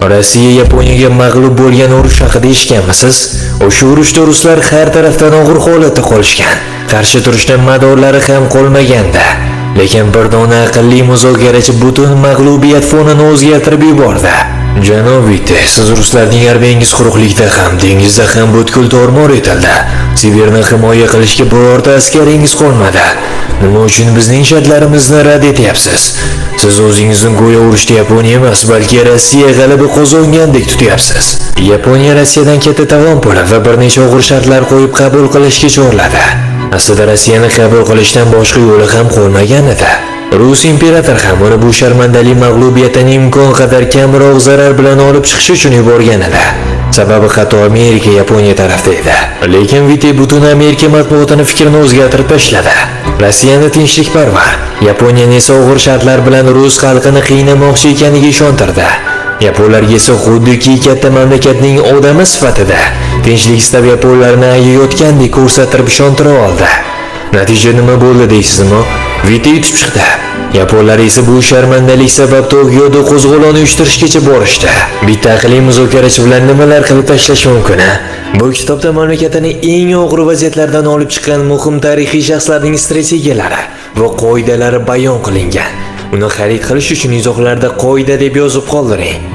Rossiya Yaponiyaga mag'lub bo'lgan urush haqida eshitganmisiz? O'sha urushda ruslar har tarafdan og'ir holatda qolishgan. Qarshi turishdan madorlari ham qolmaganda. Lekin bir dona aqlli muzokarachi butun mag'lubiyat fonini o'zgartirib yubordi. Janob Vite, siz ruslarning armiyangiz quruqlikda ham, dengizda ham butkul tormor etildi. Siberni himoya qilishga birorta askaringiz qolmadi. Nima uchun bizning shartlarimizni rad etyapsiz? Siz o'zingizni go'yo urushda Yaponiya emas, balki Rossiya g'alaba qozongandek tutyapsiz. Yaponiya Rossiyadan katta tovon puli va bir necha og'ir shartlar qo'yib qabul qilishga chorladi. Aslida Rossiyani qabul qilishdan boshqa yo'li ham qolmagan edi. Rus imperator ham uni bu sharmandali mag'lubiyatdan imkon qadar kamroq zarar bilan olib chiqish uchun yuborgan edi. Sababi xato Amerika Yaponiya tarafida edi. Lekin Vite butun Amerika matbuotini fikrini o'zgartirib tashladi. Rossiyani tinchlikparvar, Yaponiyani esa og'ir shartlar bilan rus xalqini qiynamoqchi ekaniga ishontirdi. Yaponlarga esa xuddiki katta mamlakatning odami sifatida tinchlik istab yaponlarni ayayotgandek ko'rsatib ishontira oldi. Natija nima bo'ldi deysizmi? Vite yutib chiqdi. Yaponlar esa bu sharmandalik sabab Tokioda qo'zg'olon uyushtirishgacha borishdi. Bitta aqlli muzokarachi bilan nimalar qilib tashlash mumkin? Bu kitobda mamlakatning eng og'ir vaziyatlardan olib chiqqan muhim tarixiy shaxslarning strategiyalari va qoidalari bayon qilingan. Uni xarid qilish uchun izohlarda qoida deb yozib qoldiring.